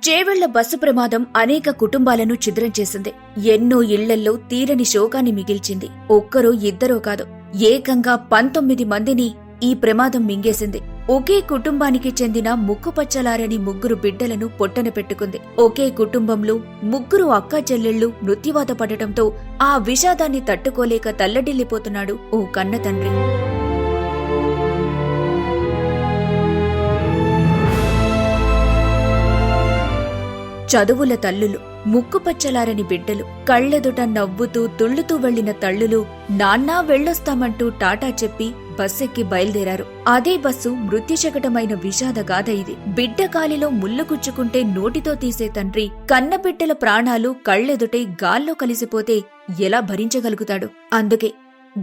Chevella bus ప్రమాదం అనేక కుటుంబాలను ఛిద్రం చేసింది. ఎన్నో ఇళ్లల్లో తీరని శోకాన్ని మిగిల్చింది. ఒక్కరో ఇద్దరో కాదు, ఏకంగా 19 మందిని ఈ ప్రమాదం మింగేసింది. ఒకే కుటుంబానికి చెందిన ముక్కుపచ్చలారని 3 బిడ్డలను పొట్టన పెట్టుకుంది. ఒకే కుటుంబంలో 3 అక్కా చెల్లెళ్లు మృత్యువాత పడటంతో ఆ విషాదాన్ని తట్టుకోలేక తల్లడిల్లిపోతున్నాడు ఓ కన్న తండ్రి. చదువుల తల్లులు, ముక్కుపచ్చలారని బిడ్డలు, కళ్లెదుట నవ్వుతూ తుళ్లుతూ వెళ్లిన తల్లులు నాన్నా వెళ్ళొస్తామంటూ టాటా చెప్పి బస్సెక్కి బయలుదేరారు. అదే బస్సు మృత్యుశకటమైన విషాద గాథ ఇది. బిడ్డ కాలిలో ముళ్ళు గుచ్చుకుంటే నోటితో తీసే తండ్రి కన్నబిడ్డల ప్రాణాలు కళ్లెదుటే గాల్లో కలిసిపోతే ఎలా భరించగలుగుతాడు? అందుకే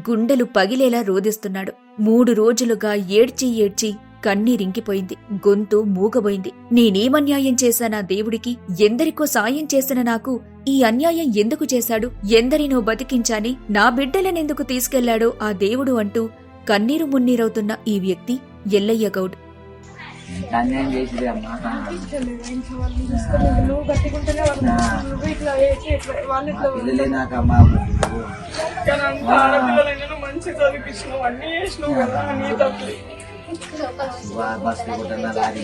గుండెలు పగిలేలా రోదిస్తున్నాడు. 3 రోజులుగా ఏడ్చి ఏడ్చి కన్నీరింకిపోయింది, గొంతు మూగబోయింది. నేనేమన్యాయం చేశానా దేవుడికి? ఎందరికో సాయం చేసిన నాకు ఈ అన్యాయం ఎందుకు చేశాడు? ఎందరినో బతికించాని నా బిడ్డలనెందుకు తీసుకెళ్లాడో ఆ దేవుడు అంటూ కన్నీరు మున్నీరవుతున్న ఈ వ్యక్తి ఎల్లయ్య గౌడ్. బస్సులు కొట్టిన లారీ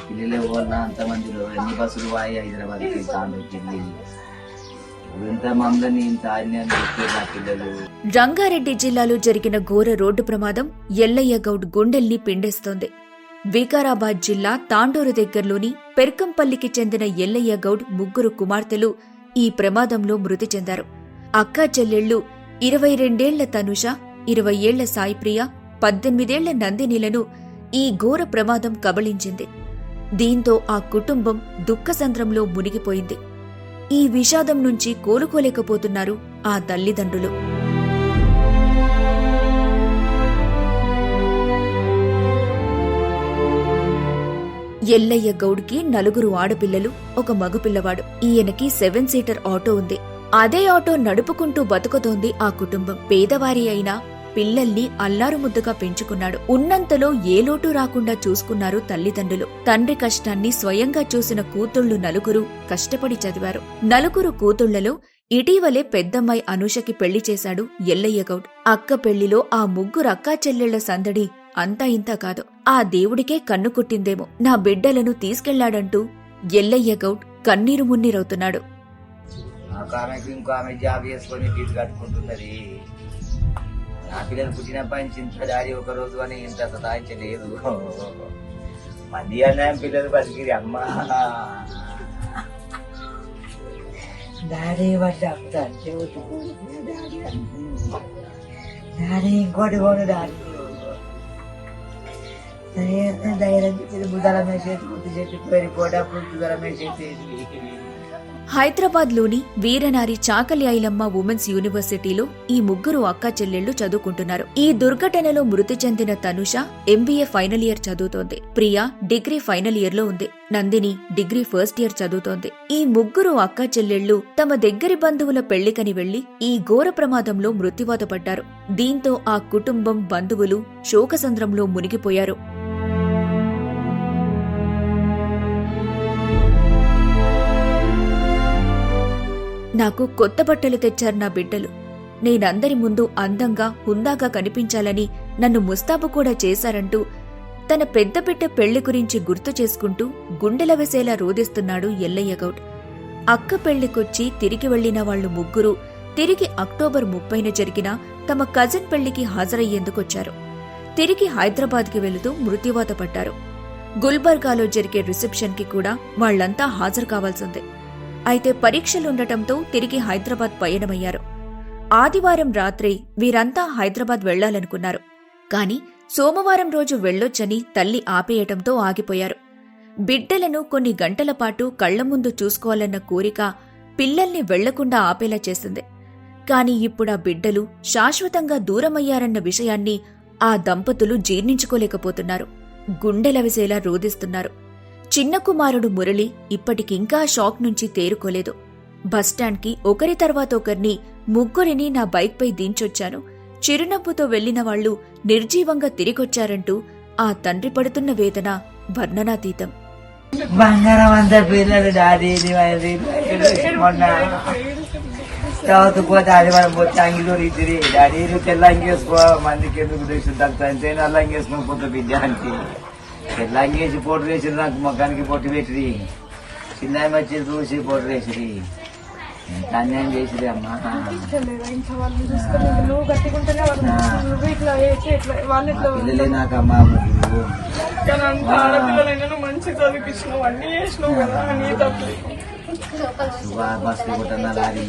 పిల్లలు పోన్నా అంతమందిలో ఎన్ని బస్సులు వాయి హైదరాబాద్కి ఢిల్లీ ఇంత మందిని ఇంత అన్యాయం చేస్తే పిల్లలు. రంగారెడ్డి జిల్లాలో జరిగిన ఘోర రోడ్డు ప్రమాదం ఎల్లయ్య గౌడ్ గుండెల్ని పిండేస్తోంది. వికారాబాద్ జిల్లా తాండూరు దగ్గర్లోని పెర్కంపల్లికి చెందిన ఎల్లయ్య గౌడ్ 3 కుమార్తెలు ఈ ప్రమాదంలో మృతి చెందారు. అక్కా చెల్లెళ్లు 22 తనుష, 20 సాయిప్రియ, 18 నందినిలను ఈ ఘోర ప్రమాదం కబళించింది. దీంతో ఆ కుటుంబం దుఃఖసంద్రంలో మునిగిపోయింది. ఈ విషాదం నుంచి కోలుకోలేకపోతున్నారు ఆ తల్లిదండ్రులు. ఎల్లయ్య గౌడ్కి 4 ఆడపిల్లలు, 1 మగపిల్లవాడు. ఈయనకి 7 సీటర్ ఆటో ఉంది. అదే ఆటో నడుపుకుంటూ బతుకుతోంది ఆ కుటుంబం. పేదవారి అయినా పిల్లల్ని అల్లారుముద్దుగా పెంచుకున్నాడు. ఉన్నంతలో ఏ లోటు రాకుండా చూసుకున్నారు తల్లిదండ్రులు. తండ్రి కష్టాన్ని స్వయంగా చూసిన కూతుళ్లు 4 కష్టపడి చదివారు. 4 కూతుళ్లలో ఇటీవలే పెద్దమ్మాయి అనూషకి పెళ్లి చేశాడు ఎల్లయ్య గౌడ్. అక్క పెళ్లిలో ఆ 3 అక్కా చెల్లెళ్ల సందడి అంతా ఇంతా కాదు. ఆ దేవుడికే కన్ను కుట్టిందేమో, నా బిడ్డలను తీసుకెళ్లాడంటూ ఎల్లయ్య గౌడ్ కన్నీరు మున్నీరవుతున్నాడు. నా పిల్లలు పుట్టినప్పటి నుంచి ఇంత డాడీ ఒక రోజు అని ఇంత సతాయించలేదు. మంది అన్నాయం పిల్లలు బతికిరి అమ్మ డాడీ డాడీ ఇంకోటి కూడా డాడీ ధైర్యం బుధాల మేసేది గుర్తు చెట్టు పేరు కూడా బుధాల మేసేది. హైదరాబాద్లోని వీరనారి చాకలి ఐలమ్మ ఉమెన్స్ యూనివర్సిటీలో ఈ 3 అక్కా చెల్లెళ్లు చదువుకుంటున్నారు. ఈ దుర్ఘటనలో మృతి చెందిన తనుష MBA ఫైనల్ ఇయర్ చదువుతోంది. ప్రియా డిగ్రీ ఫైనల్ ఇయర్ లో ఉంది. నందిని డిగ్రీ ఫస్ట్ ఇయర్ చదువుతోంది. ఈ 3 అక్కా చెల్లెళ్లు తమ దగ్గరి బంధువుల పెళ్లికని వెళ్లి ఈ ఘోర ప్రమాదంలో మృత్యువాత పడ్డారు. దీంతో ఆ కుటుంబం, బంధువులు శోకసంద్రంలో మునిగిపోయారు. నాకు కొత్త బట్టలు తెచ్చారు నా బిడ్డలు. నేనందరి ముందు అందంగా, హుందాగా కనిపించాలని నన్ను ముస్తాబు కూడా చేశారంటూ తన పెద్ద బిడ్డ పెళ్లి గురించి గుర్తు చేసుకుంటూ గుండెలవెసేలా రోదిస్తున్నాడు ఎల్లయ్య గౌడ్. అక్క పెళ్లికొచ్చి తిరిగి వెళ్లిన వాళ్లు 3 తిరిగి అక్టోబర్ 30న జరిగిన తమ కజిన్ పెళ్లికి హాజరయ్యేందుకొచ్చారు. తిరిగి హైదరాబాద్కి వెళుతూ మృత్యువాత పడ్డారు. గుల్బర్గాలో జరిగే రిసెప్షన్ కి కూడా వాళ్లంతా హాజరు కావాల్సిందే. అయితే పరీక్షలుండటంతో తిరిగి హైదరాబాద్ పయనమయ్యారు. ఆదివారం రాత్రే వీరంతా హైదరాబాద్ వెళ్లాలనుకున్నారు. కాని సోమవారం రోజు వెళ్లొచ్చని తల్లి ఆపేయటంతో ఆగిపోయారు. బిడ్డలను కొన్ని గంటల పాటు కళ్ల ముందు చూసుకోవాలన్న కోరిక పిల్లల్ని వెళ్లకుండా ఆపేలా చేసింది. కాని ఇప్పుడా బిడ్డలు శాశ్వతంగా దూరమయ్యారన్న విషయాన్ని ఆ దంపతులు జీర్ణించుకోలేకపోతున్నారు. గుండెలవిసేలా రోదిస్తున్నారు. చిన్న కుమారుడు మురళి ఇప్పటికింకా షాక్ నుంచి తేరుకోలేదు. బస్టాండ్కి ఒకరి తర్వాత ఒకరిని 3 నా బైక్పై దించొచ్చాను. చిరునవ్వుతో వెళ్లిన వాళ్లు నిర్జీవంగా తిరిగొచ్చారంటూ ఆ తండ్రి పడుతున్న వేదన వర్ణనాతీతం. బంగారం అంతా పిల్లలు డాడీ మొన్న తర్వాత పోతే అది మనం పోతే అంగిలో ఇద్దరి డాడీ నువ్వు తెల్ల అంగేసుకో మందికి ఎందుకు తెచ్చుంటే అంతే నల్ల అంగేసుకుని పోతే బిడ్డ అంటే తెల్ల అంగేసి పొట్టు వేసి నాకు మొగ్గానికి పొట్టు పెట్టి చిన్న వచ్చి చూసి పొట్టు వేసిరి ఎంత అన్యాయం చేసిరి అమ్మా పిల్లలే నాకమ్మా బస్సులు కొట్టన్నా లారీ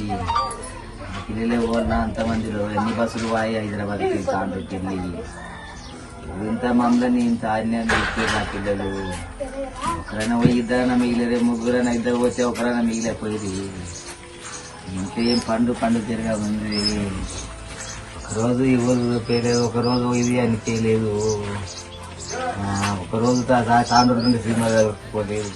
పిల్లలే పోన్నా అంతమందిలో ఎన్ని బస్సులు వాయి హైదరాబాద్కి కాంట్రాక్ట్ వెళ్ళి ఇంత మమ్మల్ని ఇంత అన్యాయం చేస్తే నా పిల్లలు ఒకరైనా ఇద్దరైనా మిగిలేరే ముగ్గురైనా ఇద్దరు పోతే ఒకరైనా మిగిలిపోయేది ఇంకేం పండు తిరగా ఉంది ఒకరోజు ఎవరు పేలేదు ఒకరోజు ఇది అని చేయలేదు ఒకరోజు కాంట్రాక్ట్ నుండి సినిమా పోలేదు.